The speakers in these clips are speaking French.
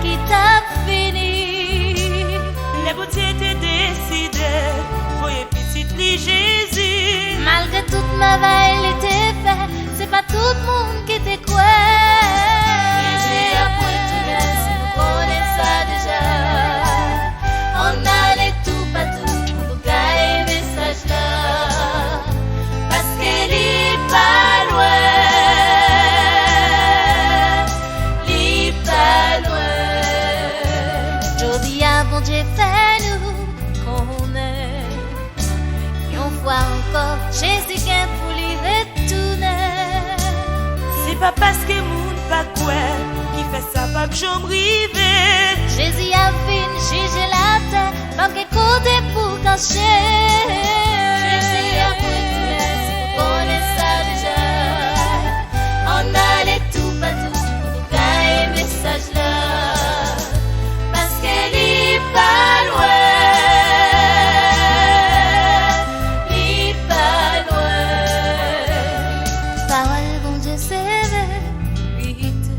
qui t'a fini. Les beautés t'es décidé, voyez petite li Jésus. Malgré toute ma veille, il était fait, c'est pas tout le monde qui te croit. Jésus a pour tout le monde, si nous connaissons ça déjà. On allait tout partout pour gagner message là. Parce qu'elle est pas loin. Il pas loin. Jodi a bon Dieu fait nous connaître. Et on voit encore Jésus qui pour lui retourner. C'est pas parce que moun pas quoi qui fait ça pas que j'en rive. Jésus a venu juger la terre, pas que côté pour cacher. Jésus a retourné, si vous connaissez ça déjà. On allait tout partout pour gagner message là. Parce qu'elle est pas loin. Il est pas loin. Parole bon Dieu c'est vérité.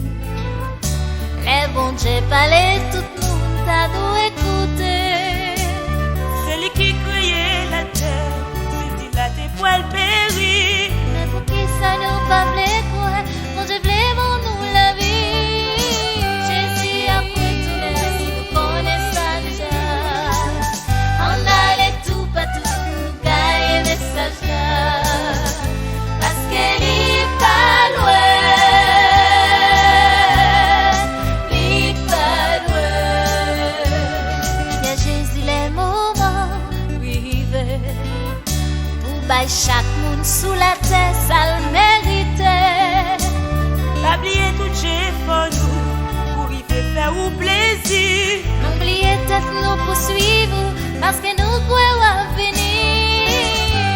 Les bon Dieu parlait tout le monde à nous écouter. C'est lui qui créait la terre, c'est il a des poils péris. Mais pour qui ça nous pas voulait quoi, mon Dieu voulait pour nous la vie. Jésus a retourné, si vous connaissez ça déjà. On allait tout partout, nous gagner message là. Parce qu'elle est pas loin. Il est pas loin. Il y a Jésus les moments privés. Pour bailler chaque monde sous la terre, ça le méritait. Pas oublier tout j'ai fait nous, pour y faire ou plaisir. N'oubliez peut-être nous poursuivre, parce que nous croyons à venir.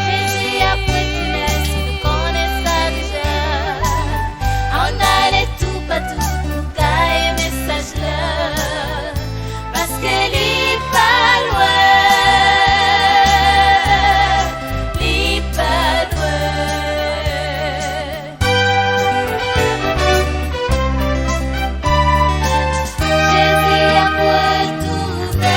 Jésus a retourné, si nous connaissons ça déjà. On allait tout partout, nous gagner message là. Parce qu'elle est pas loin. Il est pas loin. Jésus a retourné.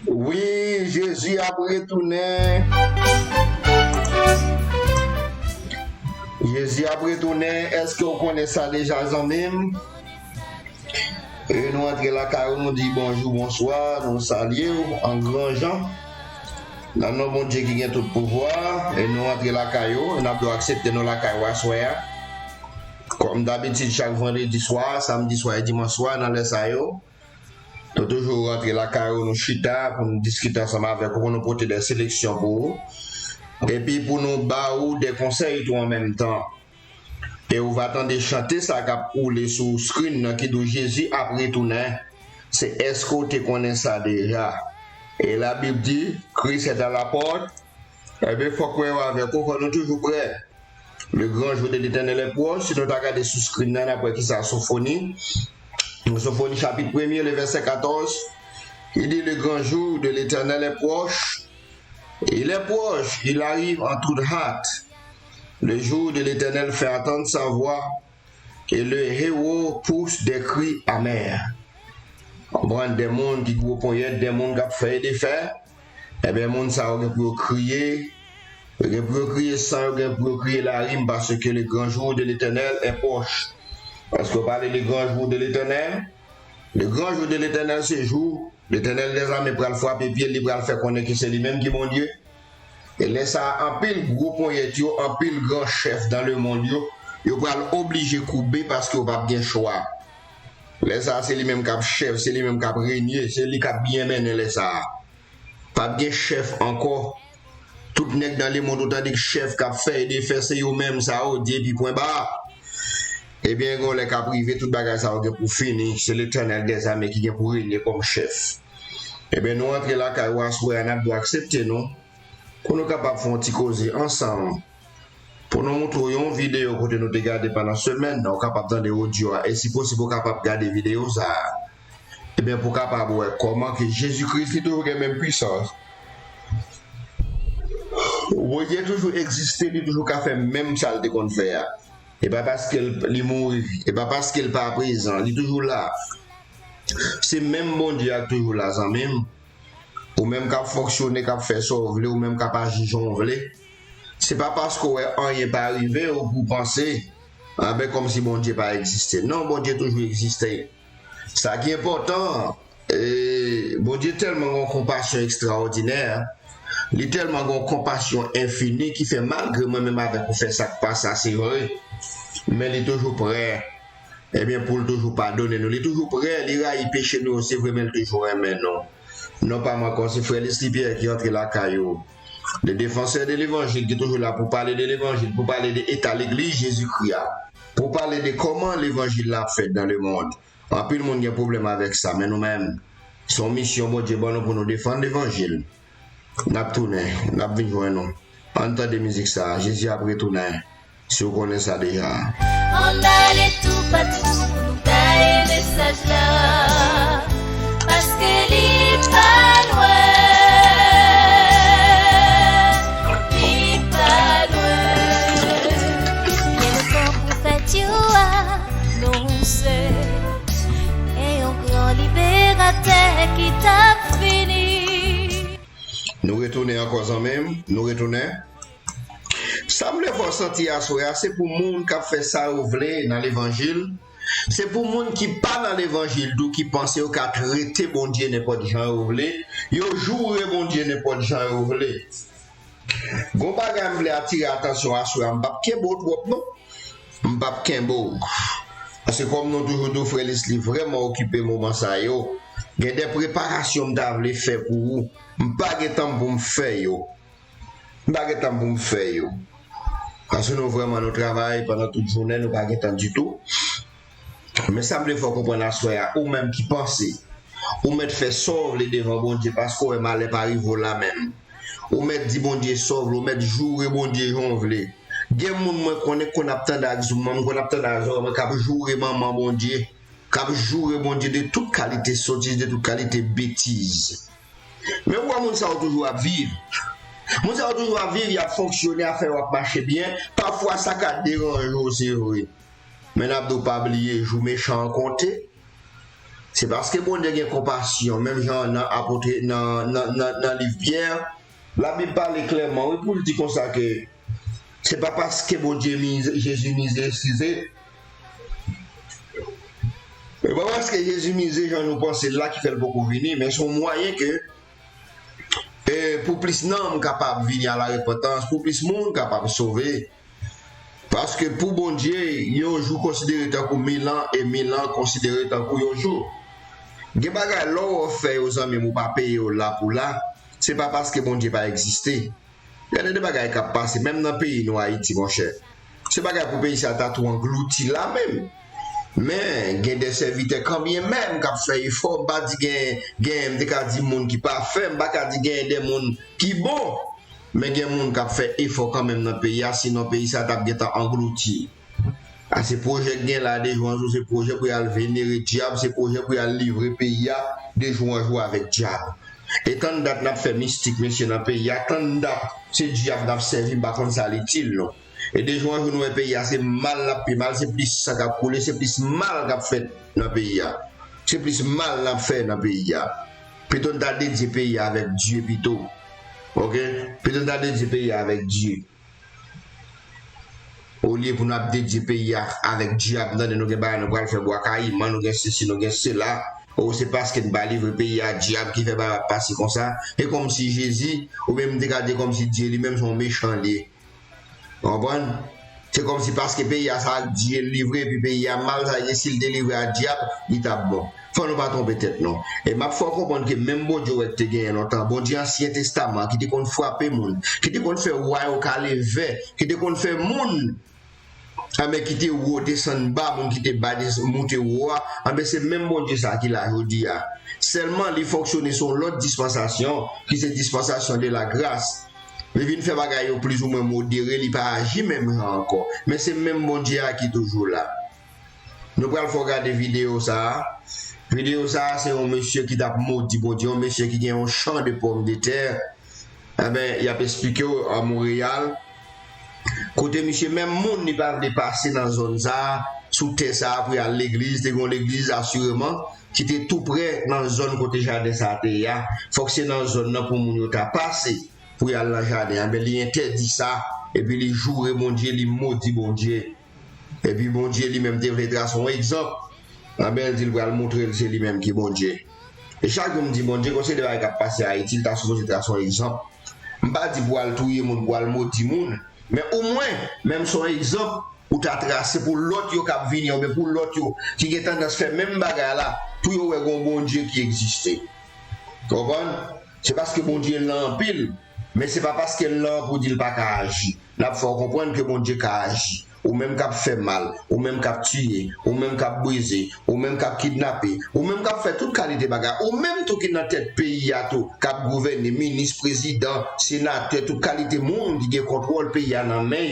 Oui, Jésus a retourné. Jésus a retourné. Est-ce que vous connaissez ça déjà, Zambim? Et nous entrons la carrière, nous dit bonjour, bonsoir, nous saluons en grand Jean. Dans nos bon Dieu qui a tout pouvoir. Et nous entrons la carrière, nous avons accepté nous la carrière soir. Comme d'habitude, chaque vendredi soir, samedi soir et dimanche soir, dans les saillots. Nous toujours rentrer la carrière, nous chita pour nous discuter ensemble avec vous, pour nous porter des sélections pour vous. Et puis pour nous baou des conseils tout en même temps. Et vous va attendre chanter ça qui a roulé sur le screen qui dit Jésus a retourné. C'est est-ce que tu connais ça déjà? Et la Bible dit, Christ est dans la porte. Et bien, il faut croire avec vous, nous toujours prêts. Le grand jour de l'Éternel est proche. Si nous regardons sur le screen, après qui ça Sophonie. Sophonie chapitre 1er, le verset 14. Il dit le grand jour de l'Éternel est proche. Il est proche, il arrive en toute hâte. Le jour de l'Éternel fait entendre sa voix et le héros pousse des cris amers. On prend des mondes qui groupent des mondes qui fait des faits. Et bien, les gens ça pour crier. Ils pour crier sans, ils pour crier la rime parce que le grand jour de l'Éternel est proche. Parce qu'on parle du grand jour de l'Éternel. Le grand jour de l'Éternel, c'est jour. L'Éternel des armées pour le frapper pied, il va le faire connaître que c'est lui-même qui est mon Dieu. Et laisse ça en pile gros point, en pile grand chef dans le monde, il va l'obliger de couper parce qu'il va pas bien choix. Laisse ça, c'est lui-même qui a chef, c'est lui-même qui a régné, c'est lui qui a bien mené laisse ça. Pas bien chef encore. Tout nèg dans le monde, autant de chef qui a fait et des faits, c'est eux-mêmes ça, au Dieu, puis point barre. Eh bien, on les a privé tout bagage ça pour finir. C'est l'Éternel des armées qui vient pour régner comme chef. Eh bien, nous entrons là, car on doit accepter nous. Pour nous capables de faire un petit causer ensemble. Pour nous montrer une vidéo que nous regardons pendant la semaine, nous sommes capables de faire audio. Et si possible, nous sommes capables de regarder des vidéos. Eh bien, pour capable de voir comment que Jésus-Christ est toujours la même puissance. bon Dieu toujours existé, il toujours qu'à faire même ça le qu'on fait. Et pas parce qu'elle est mourir, et pas parce qu'elle n'est pas présent, il est toujours là. C'est même bon Dieu qui est toujours là, ça même. Ou même qu'à fonctionner, qu'à faire ça, ou même qu'à pas agir, on veut. C'est pas parce qu'on n'est pas arrivé ou vous pensez comme si bon Dieu pas existé. Non, bon Dieu toujours existé. Ça qui est important, bon Dieu tellement une compassion extraordinaire, il est tellement une compassion infinie qui fait malgré moi-même avec vous faire ça qui passe, c'est vrai. Mais il est toujours prêt. Eh bien, pour toujours pardonner nous, il est toujours prêt, il ira y pécher nous, c'est vraiment toujours aimé, non. Non pas moi, quand c'est frère Leslie Pierre qui entre la caillou. Le défenseur de l'évangile qui est toujours là pour parler de l'évangile, pour parler de l'état de l'église Jésus-Christ, pour parler de comment l'évangile l'a fait dans le monde. En plus, le monde a un problème avec ça, mais nous-mêmes, son mission, bon Dieu, bon, pour nous défendre l'évangile. Nous avons tourné, nous avons besoin nous. Entendez de musique ça, Jésus a retourné. Si vous connaissez ça déjà. On allait tout partout pour nous tailler le message là. Parce que l'île pas loin. L'île pas loin. Bien le temps prophète Yoa, non c'est. Et un grand libérateur qui t'a fini. Nous retournons encore en même, nous retournons. Ça me fait sentir à soi, c'est pour les gens qui fait ça ou vle dans l'évangile. C'est pour les gens qui parlent dans l'évangile, d'où qui pensent qu'ils ont traité bon Dieu n'importe gens ou vle. Ils ont joué bon Dieu n'importe gens ou vle. Bon bagage me attirer attention à soi, m'pap kembo trop non. M'pap kembo. Parce que comme nous toujours deux frères Leslie vraiment occupé moment ça yo, il y a des préparations m'davle faire pour vous. M'pas temps pour me faire yo. M'pas temps pour me faire yo. Parce que nous vraiment nous travaillons pendant toute journée, nous n'avons pas temps du tout. Mais ça me faut comprendre la soirée, ou même qui pensez, ou mettre fait sauver les devant bon Dieu parce qu'on est mal pas arrivé là même. Ou mettre dit bon Dieu sauve, ou mettre jour et bon Dieu on veut. Il y a des gens qui connaissent qu'on a tant d'argent, qu'on a tant d'argent, mais qui jour et maman bon Dieu, qui jour et bon Dieu de toute qualité sottise, de toute qualité bêtise. Mais pourquoi mon ça toujours à vivre? Mon ça toujours à vivre, il a fonctionné, à faire marcher bien. Parfois ça a dérangé aussi, oui. Mais n'a pas oublier, joue méchant compter. C'est parce que bon Dieu a compassion, même Jean a apporté dans le livre Pierre. La Bible parle clairement, oui, pour le dire comme ça que c'est pas parce que bon Dieu Jésus mise excusé. Mais pas parce que Jésus mise, j'en nous pense là qui fait beaucoup venir, mais son moyen que pour plus d'hommes capables de venir à la repentance, pour plus de monde capable de sauver. Parce que pour bon Dieu, il y a un jour considéré tant que 1000 ans et 1000 ans considéré tant que un jour. Les bagages l'on fait aux hommes ou pas payer là pour là, c'est pas parce que bon Dieu pas existé. Il y a des bagages qui passent, même dans le pays nous Haïti, mon cher. C'est pas pour payer ça t'as tout englouti là même. Mais il y a des serviteurs quand bien même qui fait effort, pas dire qu'il y a des monde qui pas fait, pas dire qu'il y a des monde qui bon. Mais il y a des gens qui fait effort quand même dans le pays, sinon le pays ça t'a bien englouti. À ces projets qui là des gens, ces projets pour aller vénérer diable, ces projets pour aller livrer le pays, des gens jouer avec diable. Et tant date n'a fait mystique monsieur dans le pays, tant date c'est diable n'a servi pas comme ça l'utile non. Et des gens qui nous le pays c'est mal la mal, c'est plus ça qui a coulé, c'est plus mal qu'a fait dans le pays. C'est plus mal l'a fait dans le pays. Plutôt d'as dédié pays avec Dieu plutôt. OK? Plutôt d'as dédié pays avec Dieu. Au lieu pour nous dédier pays avec Dieu, nous nous faire boire caïman, nous ceci, nous cela. Ou c'est parce que nous va livrer pays à diable qui fait passer comme ça. Et comme si Jésus, ou même regarder comme si Dieu lui-même son méchant lié. Comprenez? C'est comme si parce que le pays a ça Dieu livré, puis le pays a mal, ça y est, s'il délivre à diable, il t'a bon. Faut ne pas tromper tête, non. Et ma faut comprendre que même bon Dieu te gagne longtemps, bon Dieu Ancien Testament, qui te qu'on frapper moun, qui te qu'on fait roi au calé, qui te qu'on fait moun, mais qui te ou descend bas, moun qui te bas monter roi, mais c'est même bon Dieu ça qui l'a dit. Seulement, il fonctionne sur l'autre dispensation, qui c'est dispensation de la grâce. Il vient faire bagaille plus ou moins modéré, il pas agir même encore. Mais c'est même bon Dieu qui est toujours là. Nous allons regarder vidéo ça. Vidéo ça, c'est un monsieur qui t'a maudit bon Dieu, un monsieur qui a un champ de pommes de terre. eh ben, il a expliqué à Montréal, côté monsieur, même monde n'est pas dépassé dans la zone ça, sous terre ça, pour aller à l'église, l'église assurément, qui était tout près dans la zone côté jardin ça, il faut que c'est dans la zone là pour moun ta passer, pour aller dans le jardin, ben, il interdit ça, et puis il joue, bon Dieu, il maudit, bon Dieu, et puis bon Dieu, lui-même devrait son exemple, ah ben, il va le montrer, c'est lui-même qui est bon Dieu. Et chaque fois, me dit, bon Dieu, quand c'est de la passer à Haïti, il a supposé être son exemple. Je ne dis pas pour le touiller, pour le maudire, mais au moins, même son exemple, ou tu as tracé pour l'autre qui va venir, mais pour l'autre qui est tendance à faire même bagarre là, pour y avoir un bon Dieu qui existait. Tu comprends? C'est parce que bon Dieu l'a en pile, mais ce n'est pas parce qu'il l'a pour dire qu'il n'a pas agi. Là, il faut comprendre que bon Dieu a agi. Ou même qu'a fait mal, ou même qu'a tué, ou même qu'a brisé, ou même qu'a kidnappé, ou même qu'a fait toute qualité de bagarre, ou même tout qui est dans tête pays à tout, qu'a gouverné, ministre, président, sénateur, toute qualité monde qui contrôle le pays à la main,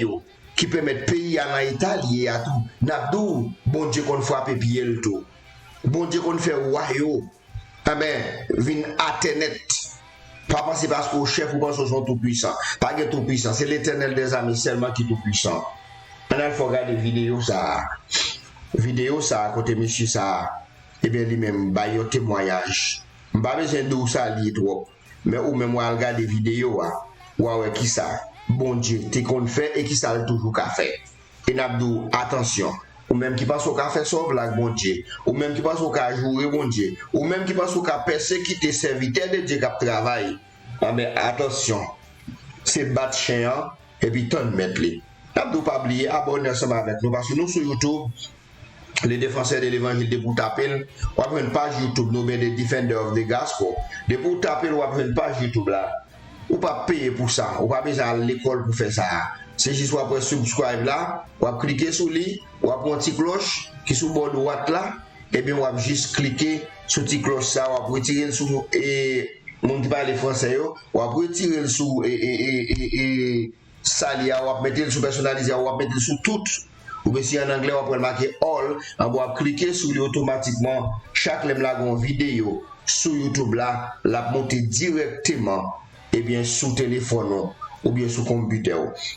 qui permet le pays à l'Italie à tout. N'abdou, bon Dieu qu'on frappe pied le tout. Bon Dieu qu'on fait wayo. Ah ben, vin Atenet. Pas parce qu'au chef ou parce qu'ils sont tout puissants. Pas que tout puissant, c'est l'Éternel des amis seulement qui est tout puissant. Maintenant, il faut regarder vidéo ça. Vidéo ça, côté monsieur ça. Et bien, lui-même, bah, il y a témoignage. Je n'ai pas besoin de ça, lié trop. Mais ou même, moi, regarder vidéo, ouais, qui ça. Bon Dieu, t'es qu'on fait et qui ça toujours qu'à faire. Et n'abdou, attention. Ou même qui passe au café sauve la bon Dieu. Ou même qui passe au cas jouer, bon Dieu. Ou même qui passe au cas persécuter serviteur de Dieu qui travaille. Ah, mais attention. C'est battre chien et puis ton mettre les. N'abdou pas oublier, abonnez ensemble avec nous parce que nous sur YouTube, les défenseurs de l'évangile de Boutapel, on a une page YouTube, nous des Defenders of the Gospel. De Boutapel, on a une page YouTube là. Ou pas payer pour ça, ou pas besoin à l'école pour faire ça. C'est juste après subscribe là, ou va cliquer sur lui, ou va prendre une petite cloche qui est sur le bord de droite là, et bien on va juste cliquer sur la petite cloche ça, on va retirer sur et mon qui parle français, on va retirer sur salia, on va mettre sur personnalisé, on va mettre sur tout. Ou bien si en anglais on va marquer all, on va cliquer sur lui automatiquement. Chaque lème là une vidéo sur YouTube là, la monter directement. Et bien sous téléphone ou bien sous computer.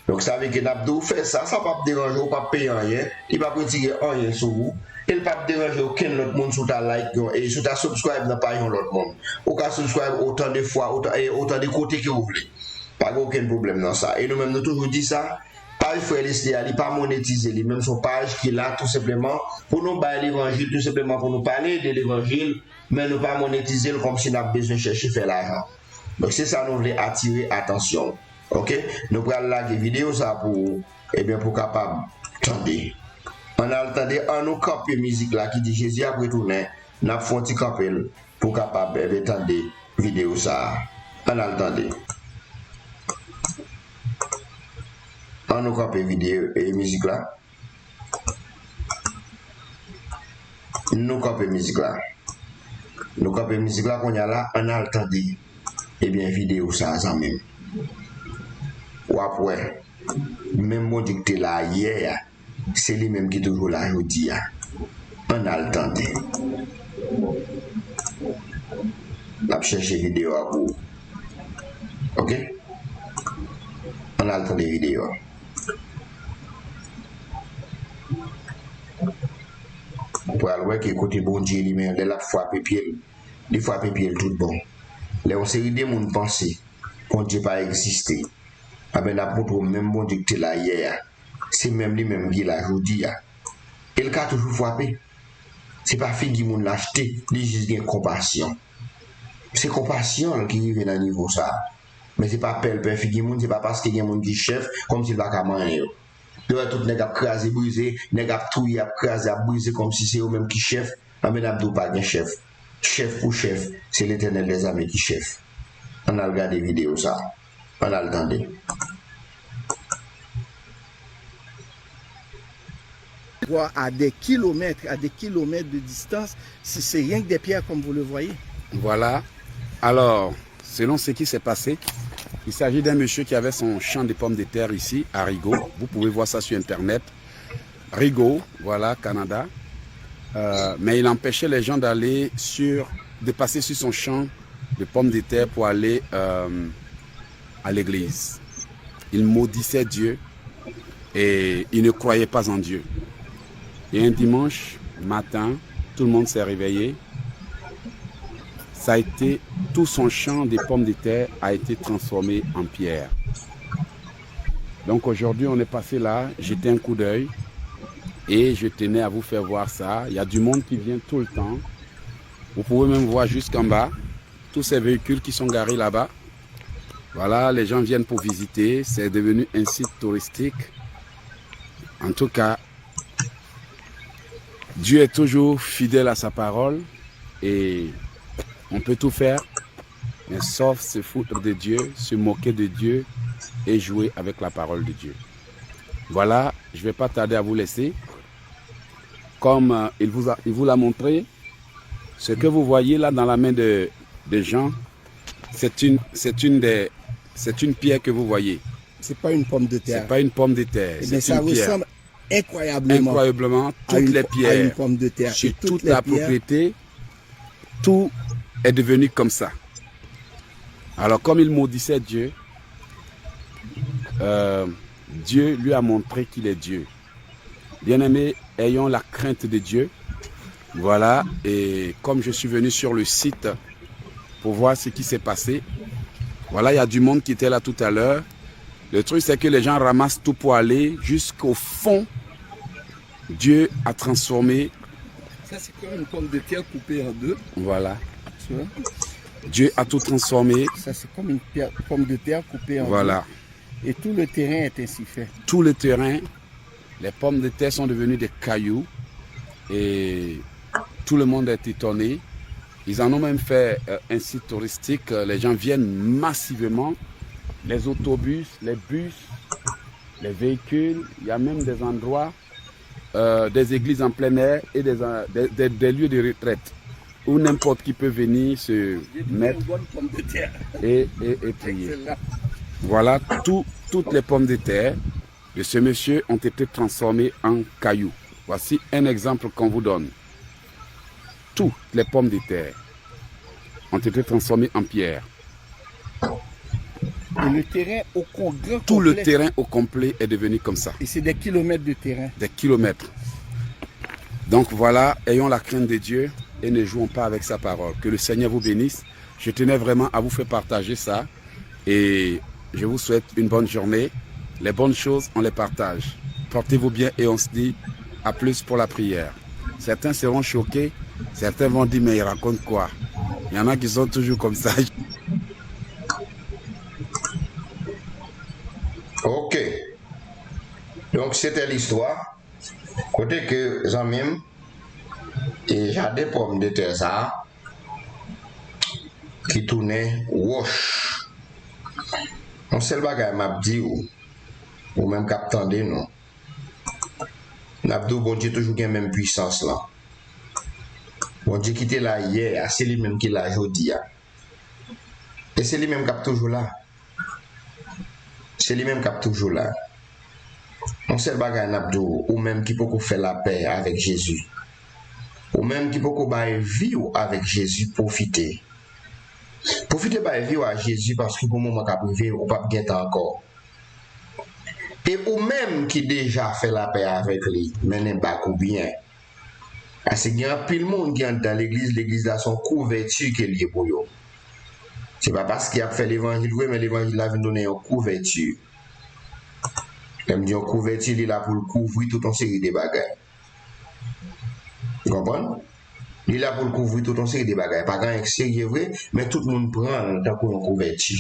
Donc ça veut dire que n'abdou fait ça, ça va pas déranger ou pas payer rien, il va pas retirer rien sur vous, il va pas déranger aucun autre monde sur ta like et sur ta subscribe dans pas l'autre monde. Ou qu'à subscribe autant de fois, autant de côtés que vous voulez. Pas aucun problème dans ça. Et nous-mêmes nous toujours dit ça, page frère Leslie, il pas monétiser, lui même son page qui est là tout simplement pour nous bailler l'évangile, tout simplement pour nous parler de l'évangile, mais nous pas monétiser comme si nous avons besoin de chercher faire l'argent. Donc c'est ça nous voulons attirer attention. OK? Nous prenons la vidéo ça pour pour capable attendre. On a entendu un nous camper musique là qui dit Jésus a retourné, n'a fait un petit camper pour capable attendre vidéo ça. On a entendu. On nous camper vidéo et musique là. Nous camper musique là. Nous camper musique là qu'on y a là, on a entendu. Eh bien, vidéo ça même. Ou après, même mon dicté là hier, c'est lui-même qui est toujours là aujourd'hui. On a le temps. On a cherché vidéo à vous. OK? On a le temps des vidéos. Pour aller voir qui côté bon Dieu lui-même, il a frappé pied. Il frappe pied tout bon. Les on série de monde penser qu'on Dieu pas existé. Ah ben la montre même bon Dieu que là hier. C'est même lui même qui l'a aujourd'hui. Et le cas toujours frappé. C'est pas fait qui moun l'acheter, il juste une compassion. C'est compassion qui arrive à niveau ça. Mais c'est pas pelle père fi moun, c'est pas parce qu'il y a monde qui chef comme s'il va manger. Doit tout nèg a craser briser, nèg a touyer a craser a briser comme si c'est eux même qui chef. Ah ben Abdou pas un chef. Chef ou chef, c'est l'Éternel des amis qui chef. On a regardé vidéo ça. On a le temps de. À des kilomètres de distance, si c'est rien que des pierres comme vous le voyez. Voilà. Alors, selon ce qui s'est passé, il s'agit d'un monsieur qui avait son champ de pommes de terre ici, à Rigaud. Vous pouvez voir ça sur Internet. Rigaud, voilà, Canada. Mais il empêchait les gens de passer sur son champ de pommes de terre pour aller à à l'église. Il maudissait Dieu et il ne croyait pas en Dieu. Et un dimanche matin, tout le monde s'est réveillé. Ça a été, tout son champ des pommes de terre a été transformé en pierre. Donc aujourd'hui, on est passé là, jeté un coup d'œil et je tenais à vous faire voir ça. Il y a du monde qui vient tout le temps. Vous pouvez même voir jusqu'en bas tous ces véhicules qui sont garés là-bas. Voilà, les gens viennent pour visiter. C'est devenu un site touristique. En tout cas, Dieu est toujours fidèle à sa parole et on peut tout faire, mais sauf se foutre de Dieu, se moquer de Dieu et jouer avec la parole de Dieu. Voilà, je ne vais pas tarder à vous laisser. Comme il vous l'a montré, ce que vous voyez là dans la main de Jean, c'est une pierre que vous voyez. C'est pas une pomme de terre. C'est pas une pomme de terre. Mais ça ressemble incroyablement toutes les pierres, à une pomme de terre. Sur toute la propriété, tout est devenu comme ça. Alors comme il maudissait Dieu, Dieu lui a montré qu'il est Dieu. Bien-aimés, ayons la crainte de Dieu. Voilà, et comme je suis venu sur le site pour voir ce qui s'est passé, voilà, il y a du monde qui était là tout à l'heure. Le truc, c'est que les gens ramassent tout pour aller jusqu'au fond. Dieu a transformé. Ça, c'est comme une pomme de terre coupée en deux. Voilà. Tu vois? Dieu a tout transformé. Ça, c'est comme une pomme de terre coupée en deux. Voilà. Et tout le terrain est ainsi fait. Tout le terrain, les pommes de terre sont devenues des cailloux. Et tout le monde est étonné. Ils en ont même fait un site touristique. Les gens viennent massivement. Les autobus, les bus, les véhicules. Il y a même des endroits, des églises en plein air et des lieux de retraite où n'importe qui peut venir se mettre et prier. Voilà, toutes les pommes de terre de ce monsieur ont été transformées en cailloux. Voici un exemple qu'on vous donne. Toutes les pommes de terre ont été transformées en pierre. Et le terrain au complet. Tout le terrain au complet est devenu comme ça. Et c'est des kilomètres de terrain. Des kilomètres. Donc voilà, ayons la crainte de Dieu et ne jouons pas avec sa parole. Que le Seigneur vous bénisse. Je tenais vraiment à vous faire partager ça. Et je vous souhaite une bonne journée. Les bonnes choses, on les partage. Portez-vous bien et on se dit à plus pour la prière. Certains seront choqués. Certains vont dire, mais il raconte quoi? Il y en a qui sont toujours comme ça. Ok. Donc, c'était l'histoire. Côté que, j'en et j'ai des pommes de terre ça, qui tournaient wash. On sait le bagage m'a dit ou même qu'attendez non. N'abdou bon Dieu toujours gagne même puissance là. Bon Dieu qui était là hier, c'est lui même qui l'a aujourd'hui. Et c'est lui même qui est toujours là. C'est lui même qui est toujours là. On sait le bagage n'abdou ou même qui peut faire la paix avec Jésus. Ou même qui peut vivre avec Jésus, profiter. Profitez de vivre avec Jésus parce que pour le moment privé, ou pas bien encore. Et ou même qui déjà fait la paix avec lui, mais n'est pas bien. Parce qu'il y a un pile monde qui est dans l'église a son couverture qui est lié pour eux. Ce n'est pas parce qu'il a fait l'évangile, mais l'évangile a donné une couverture. Il dit une couverture, il est là pour couvrir toute une série de bagages. Vous comprenez? Il est là pour couvrir toute une série de bagages. Pas grand sérieux vrai, mais tout le monde prend tant qu'on couverture.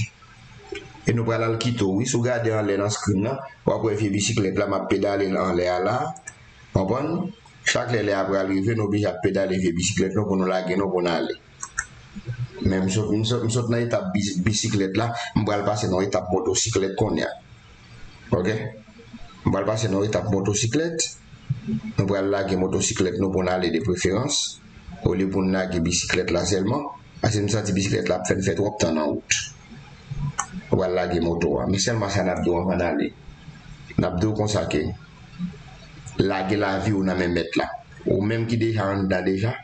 Et nous prenons le quitter. Oui, si vous regardez en l'air dans ce screen là, vous avez une bicyclette là, ma pédale en l'air là. Vous comprenez? Chaque l'air après arriver, nous obligés à pédaler les bicyclettes pour nous laguer, nous pour aller. Même si nous sommes dans l'étape bicyclette là, nous allons passer dans l'étape motocyclette qu'on a. Ok? Nous allons passer dans l'étape motocyclette. Nous allons laguer motocyclette nous pour aller de préférence. Au lieu pour nous laguer bicyclette là seulement. Parce que nous sommes bicyclette là fait trop de temps en route. Nous allons laguer moto. Mais seulement ça n'a pas de aller. N'a pas de consacrer. Laguer la vie ou n'a même mettre là. Ou même qui déjà en dedans déjà.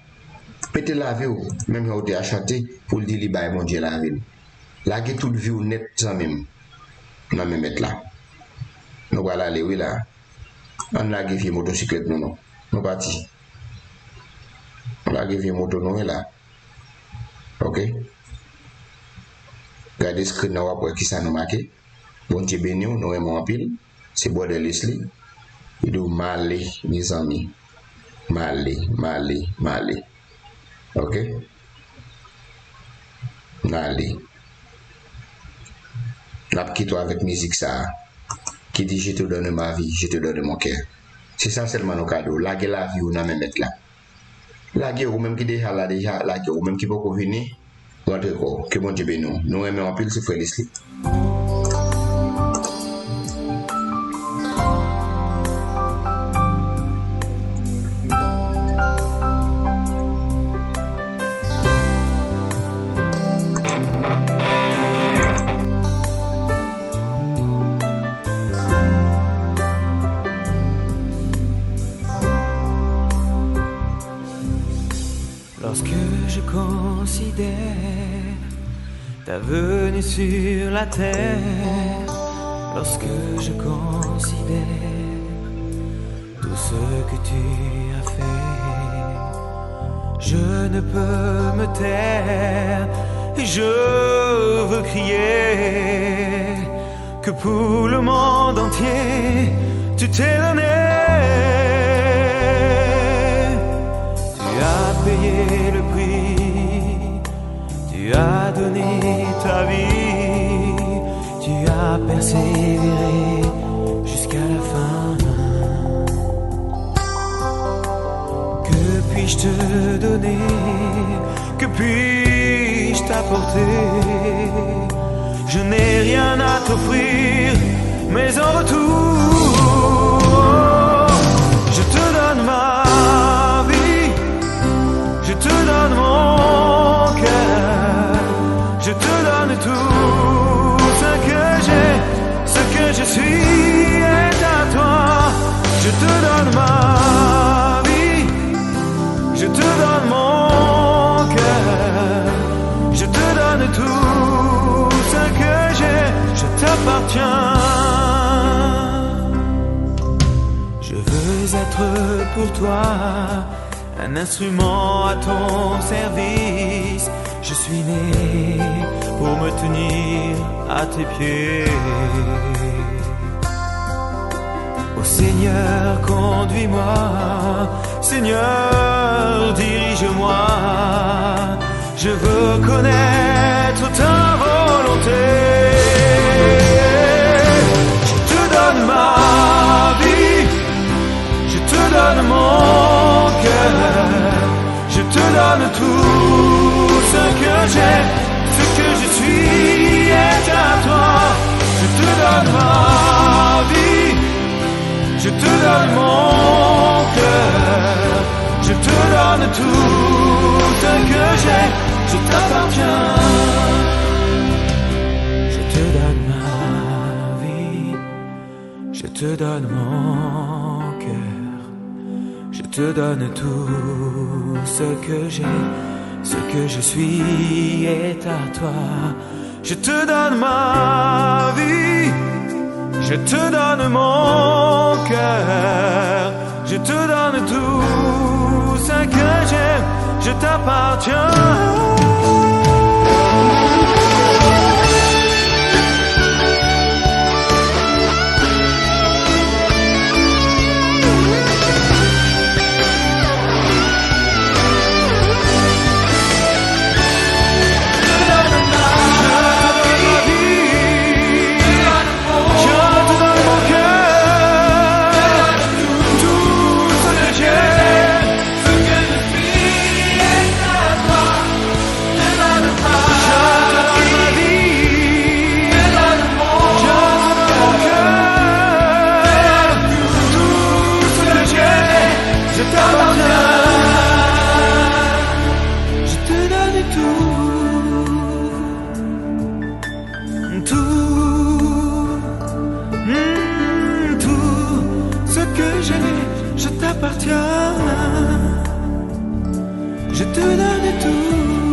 Péter la vie ou même si vous avez chanté pour le dire, mon Dieu la vie. Laguer toute vie ou net sans même. nan men met là. Nous voilà aller oui là. On a gagné motocyclette non. Nous parti. On a gagné moto non là. OK. Regardez ce que nous avons pour qui ça nous marque. Bon Dieu béni nous aimons en pile. C'est Border Leslie. Il doit m'aller mes amis. M'aller. OK. M'aller. N'a quitté avec musique ça. Qui dit je te donne ma vie, je te donne mon cœur. C'est ça seulement nos cadeaux. La vie ou n'a même mettre là. La guerre ou même qui déjà la guerre ou même qui peut venir. Que bon Dieu bénisse nous. Nous aimons en pile ce frère Leslie. Lorsque je considère ta venue sur la terre, lorsque je considère tout ce que tu as fait, je ne peux me taire et je veux crier que pour le monde entier tu t'es donné. Tu as payé le prix, tu as donné ta vie, tu as persévéré jusqu'à la fin. Que puis-je te donner? Que puis-je t'apporter? Je n'ai rien à t'offrir, mais en retour, je te donne ma vie, je te donne mon cœur, je te donne tout ce que j'ai, ce que je suis est à toi. Je te donne ma vie, je te donne mon cœur, je te donne tout ce que j'ai, je t'appartiens. Je veux être pour toi un instrument à ton service. Je suis né pour me tenir à tes pieds. Oh Seigneur, conduis-moi, Seigneur, dirige-moi. Je veux connaître ta volonté. Je te donne ma vie, je te donne mon cœur, je te donne tout ce que j'ai, ce que je suis est à toi. Je te donne ma vie, je te donne mon cœur, je te donne tout ce que j'ai, je t'appartiens. Je te donne ma vie, je te donne mon cœur, je te donne tout ce que j'ai, ce que je suis est à toi. Je te donne ma vie, je te donne mon cœur, je te donne tout ce que j'ai, je t'appartiens. Je te donne tout.